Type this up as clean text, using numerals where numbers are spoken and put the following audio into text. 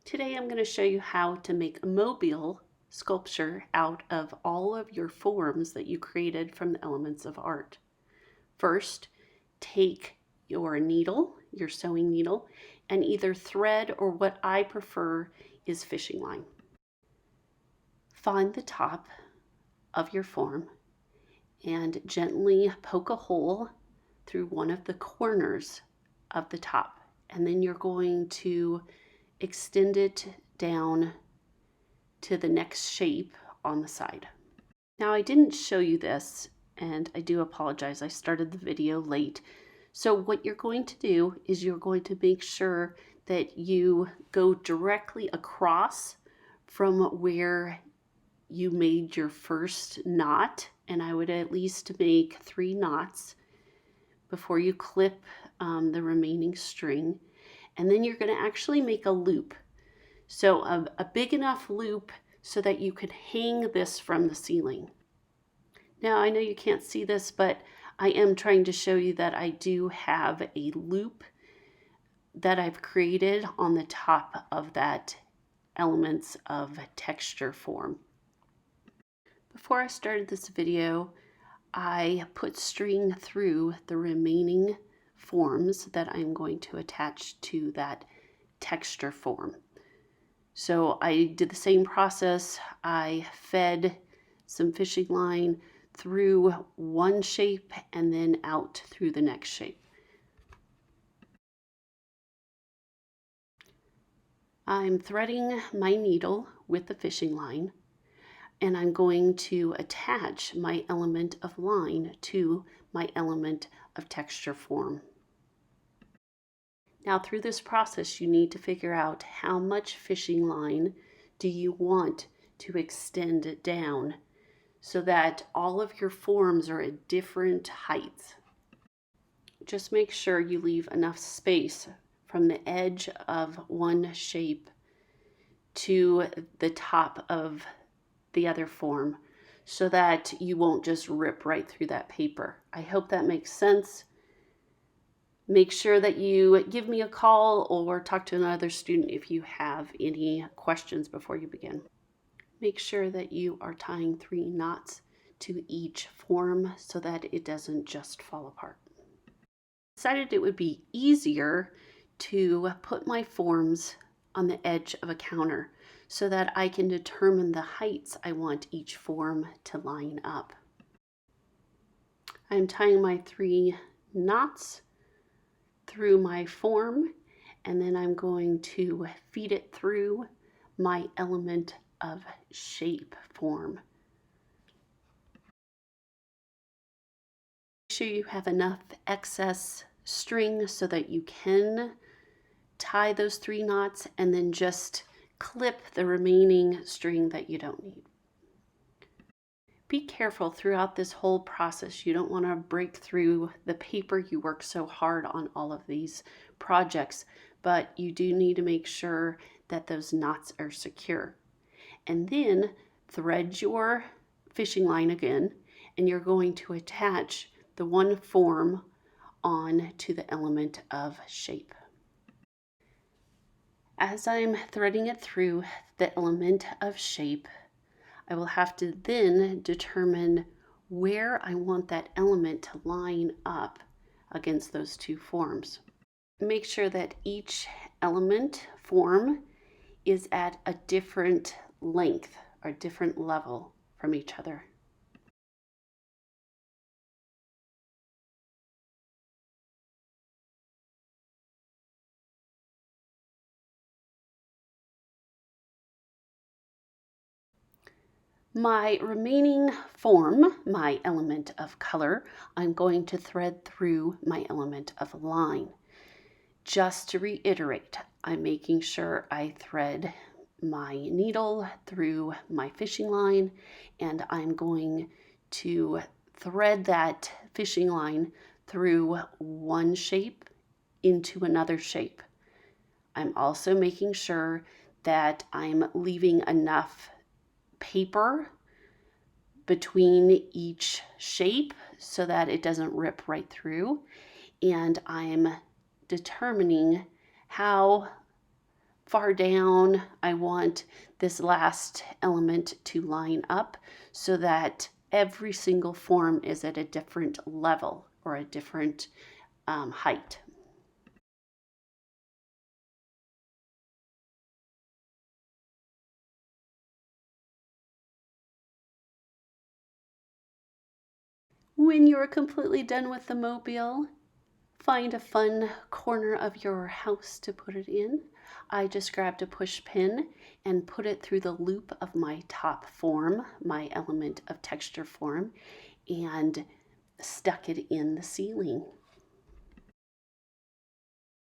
Today I'm going to show you how to make a mobile sculpture out of all of your forms that you created from the elements of art. First, take your needle, your sewing needle, and either thread or what I prefer is fishing line. Find the top of your form and gently poke a hole through one of the corners of the top, and then you're going to extend it down to the next shape on the side. Now I didn't show you this, and I do apologize, I started the video late. So what you're going to do is you're going to make sure that you go directly across from where you made your first knot, and I would at least make 3 knots before you clip the remaining string. And then you're going to actually make a loop. So a big enough loop so that you could hang this from the ceiling. Now I know you can't see this, but I am trying to show you that I do have a loop that I've created on the top of that elements of texture form. Before I started this video, I put string through the remaining forms that I'm going to attach to that texture form. So I did the same process. I fed some fishing line through one shape and then out through the next shape. I'm threading my needle with the fishing line, and I'm going to attach my element of line to my element of texture form. Now through this process, you need to figure out how much fishing line do you want to extend it down so that all of your forms are at different heights. Just make sure you leave enough space from the edge of one shape to the top of the other form so that you won't just rip right through that paper. I hope that makes sense. Make sure that you give me a call or talk to another student if you have any questions before you begin. Make sure that you are tying 3 knots to each form so that it doesn't just fall apart. I decided it would be easier to put my forms on the edge of a counter so that I can determine the heights I want each form to line up. I'm tying my 3 knots through my form, and then I'm going to feed it through my element of shape form. Make sure you have enough excess string so that you can tie those 3 knots and then just clip the remaining string that you don't need. Be careful throughout this whole process. You don't want to break through the paper. You work so hard on all of these projects, but you do need to make sure that those knots are secure. And then thread your fishing line again, and you're going to attach the one form on to the element of shape. As I'm threading it through the element of shape, I will have to then determine where I want that element to line up against those 2 forms. Make sure that each element form is at a different length or different level from each other. My remaining form, my element of color, I'm going to thread through my element of line. Just to reiterate, I'm making sure I thread my needle through my fishing line, and I'm going to thread that fishing line through one shape into another shape. I'm also making sure that I'm leaving enough paper between each shape so that it doesn't rip right through, and I'm determining how far down, I want this last element to line up so that every single form is at a different level or a different height. When you're completely done with the mobile, find a fun corner of your house to put it in. I just grabbed a push pin and put it through the loop of my top form, my element of texture form, and stuck it in the ceiling.